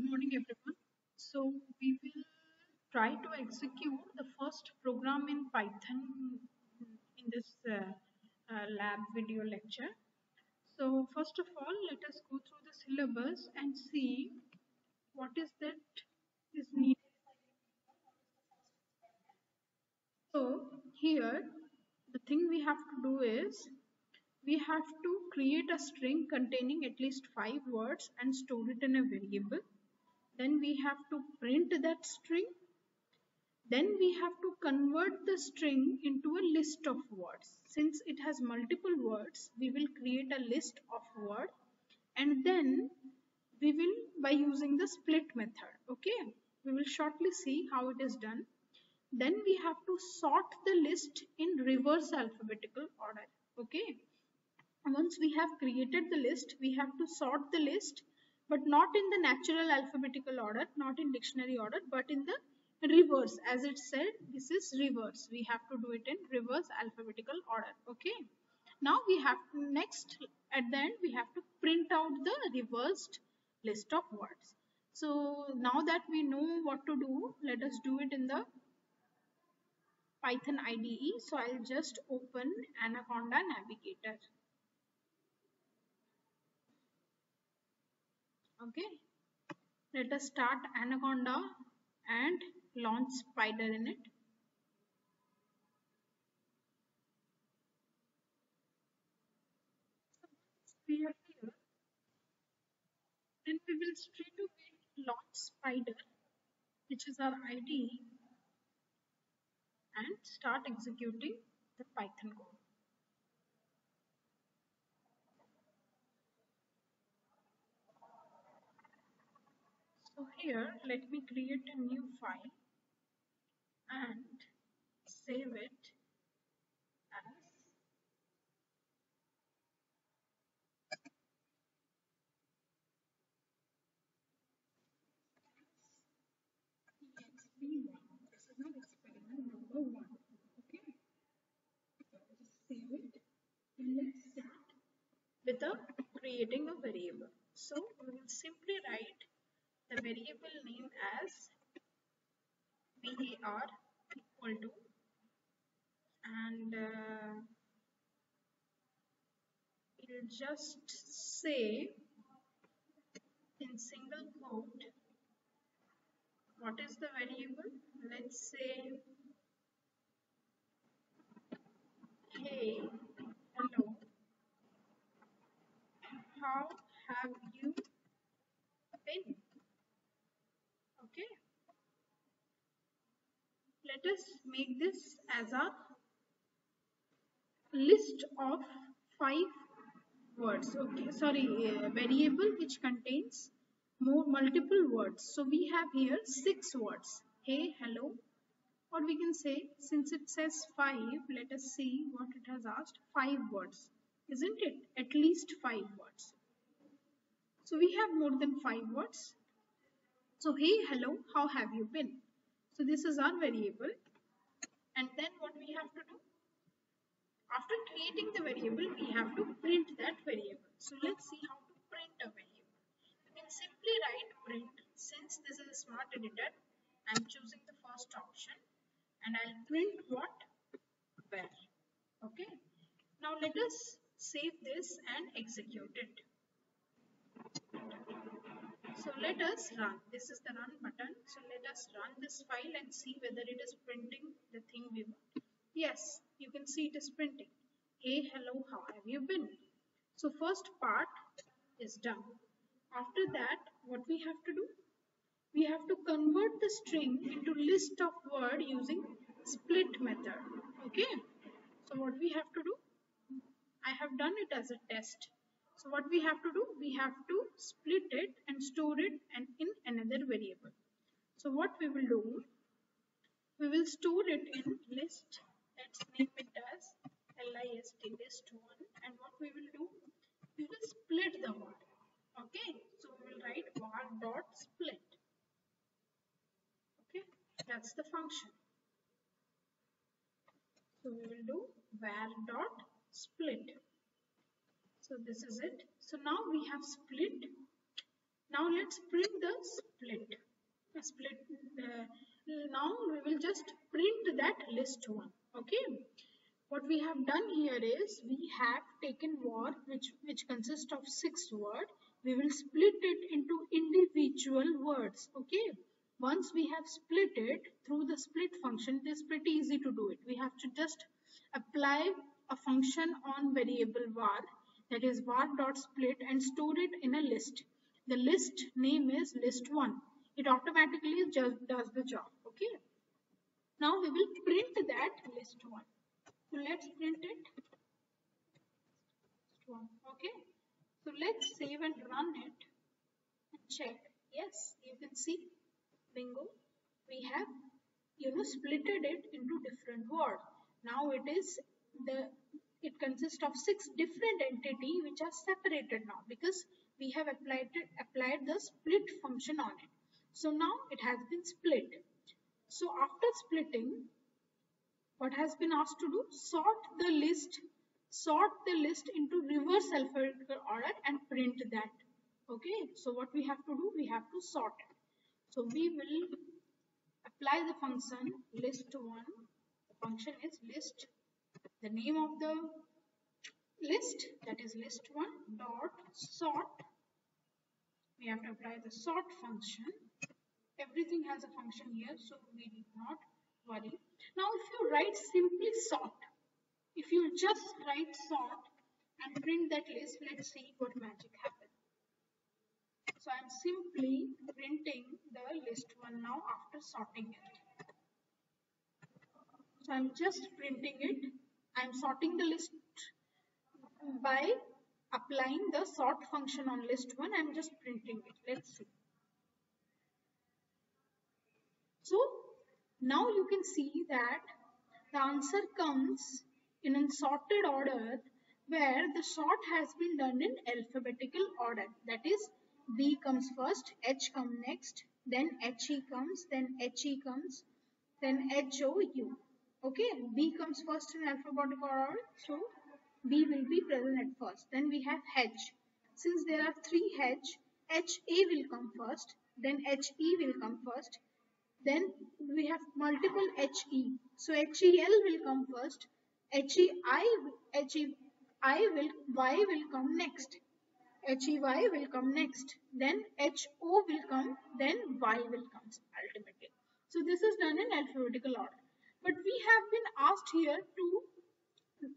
morning, everyone. So we will try to execute the first program in Python in this lab video lecture. So first of all, let us go through the syllabus and see what is that is needed. So here, the thing we have to do is we have to create a string containing at least 5 words and store it in a variable. Then we have to print that string. Then we have to convert the string into a list of words. Since it has multiple words, we will create a list of words, and then we will, by using the split method, okay, we will shortly see how it is done. Then we have to sort the list in reverse alphabetical order, okay. Once we have created the list, we have to sort the list, but not in the natural alphabetical order, not in dictionary order, but in the reverse. As it said, this is reverse. We have to do it in reverse alphabetical order. Okay. Now we have to, next at the end we have to print out the reversed list of words. So now that we know what to do, let us do it in the Python IDE. So I'll just open Anaconda Navigator. Okay, let us start Anaconda and launch Spider in it. We are here, then we will straight away launch Spider, which is our IDE, and start executing the Python code. So here, let me create a new file and save it as exp1. This is not experiment number 1. Okay, so just save it and let's start with creating a variable. So we will simply write the variable name as var equal to, and we'll just say in single quote what is the variable. Let's say, hey, hello, how have you been? Okay, let us make this as a list of 5 words. Okay, sorry, variable which contains multiple words. So we have here 6 words: hey, hello, or we can say, since it says 5, let us see what it has asked. 5 words, isn't it? At least 5 words. So we have more than 5 words. So hey, hello, how have you been? So this is our variable. And then what we have to do? After creating the variable, we have to print that variable. So let's see how to print a variable. You can simply write print. Since this is a smart editor, I'm choosing the first option, and I'll print what? Where. Okay. Now let us save this and execute it. So let us run. This is the run button. So let us run this file and see whether it is printing the thing we want. Yes, you can see it is printing. Hey, hello, how have you been? So first part is done. After that, what we have to do? We have to convert the string into list of word using split method. Okay. So what we have to do? I have done it as a test. So what we have to do? We have to split it and store it and in another variable. So what we will do? We will store it in list. Let's name it as list list1. And what we will do? We will split the word. Okay. So we will write var dot split. Okay. That's the function. So we will do var dot split. So this is it. So now we have split Now let's print the split. The split. Now we will just print that list one. Okay. What we have done here is we have taken var which consists of 6 words. We will split it into individual words. Okay. Once we have split it through the split function, it is pretty easy to do it. We have to just apply a function on variable var, that is var.split, and store it in a list. The list name is list1. It automatically just does the job. Okay. Now we will print that list1. So let's print it. Okay. So let's save and run it and check. Yes, you can see, bingo. We have splitted it into different words. Now it consists of 6 different entities which are separated now because we have applied the split function on it. So now it has been split. So after splitting, what has been asked to do? Sort the list into reverse alphabetical order and print that. Okay, so what we have to do? We have to sort it. So we will apply the function list1. The function is list, the name of the list, that is list1 dot sort. We have to apply the sort function. Everything has a function here, so we need not worry. Now if you write simply sort, if you just write sort and print that list, let's see what magic happens. So I'm simply printing the list1 now after sorting it. So I'm just printing it. I'm sorting the list by applying the sort function on list1. I'm just printing it. Let's see. So now you can see that the answer comes in a sorted order where the sort has been done in alphabetical order. That is, B comes first, H comes next, then HE comes, then HE comes, then HOU. Okay, B comes first in alphabetical order, so B will be present at first. Then we have H. Since there are 3 H, HA will come first, then HE will come first. Then we have multiple HE. So HEL will come first. Y will come next. HEY will come next. Then HO will come. Then Y will come ultimately. So this is done in alphabetical order. But we have been asked here to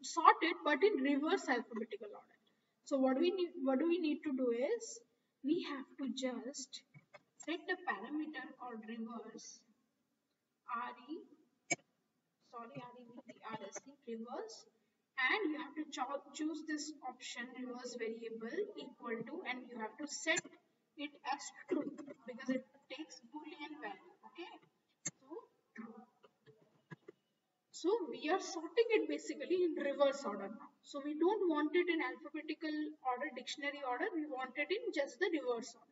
sort it, but in reverse alphabetical order. So what do we need to do is we have to just set a parameter called reverse, reverse, and you have to choose this option reverse variable equal to, and you have to set it as true because it takes boolean value. Okay, so true. So we are sorting it basically in reverse order now. So we don't want it in alphabetical order, dictionary order. We want it in just the reverse order.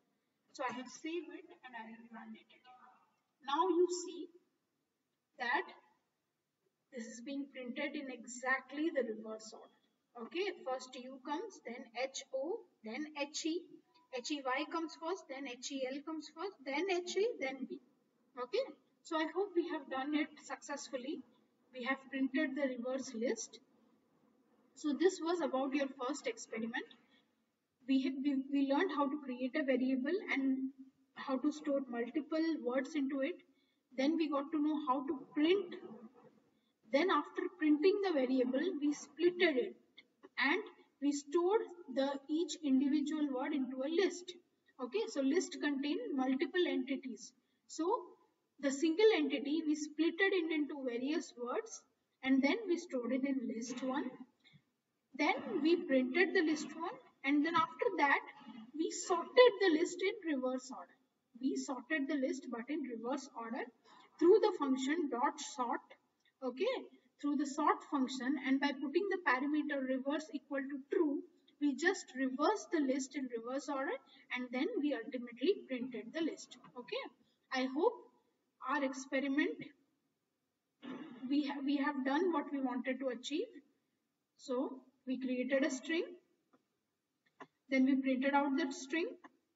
So I have saved it and I will run it again. Now you see that this is being printed in exactly the reverse order. Okay, first U comes, then HO, then HE. HEY comes first, then HEL comes first, then HE, then B. Okay, so I hope we have done it successfully. We have printed the reverse list. So this was about your first experiment. We learned how to create a variable and how to store multiple words into it. Then we got to know how to print. Then after printing the variable, we splitted it and we stored each individual word into a list. Okay, so list contain multiple entities. So the single entity we splitted it into various words and then we stored it in list1. Then we printed the list1 and then after that we sorted the list in reverse order. We sorted the list but in reverse order through the function dot sort. Okay, through the sort function, and by putting the parameter reverse equal to true, we just reverse the list in reverse order and then we ultimately printed the list. Okay, I hope our experiment we have done what we wanted to achieve. So we created a string, then we printed out that string,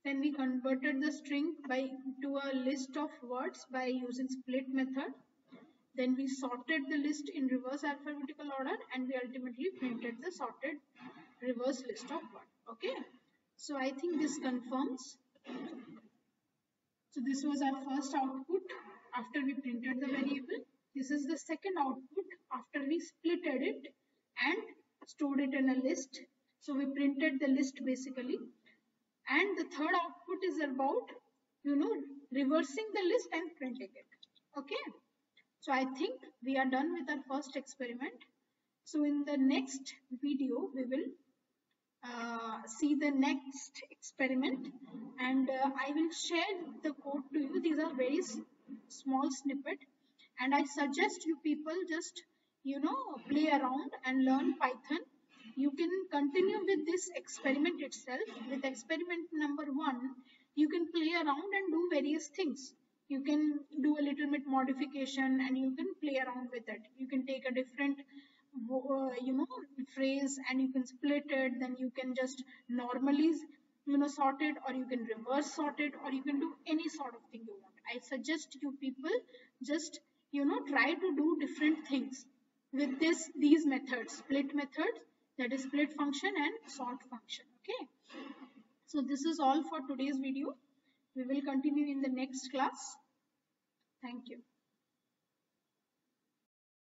Then we converted the string to a list of words by using split method. Then we sorted the list in reverse alphabetical order, and we ultimately printed the sorted reverse list of words. Okay. So I think this confirms. So this was our first output after we printed the variable. This is the second output after we splitted it and stored it in a list. So we printed the list basically. And the third output is about, reversing the list and printing it. Okay. So I think we are done with our first experiment. So in the next video, we will see the next experiment, and I will share the code to you. These are very small snippet, and I suggest you people just play around and learn Python. You can continue with this experiment itself. With experiment number 1, you can play around and do various things. You can do a little bit modification and you can play around with it. You can take a different phrase and you can split it. Then you can just normally sort it, or you can reverse sort it, or you can do any sort of thing you want. I suggest you people just try to do different things with these methods, split methods, that is split function and sort function. Okay, so this is all for today's video. We will continue in the next class. Thank you.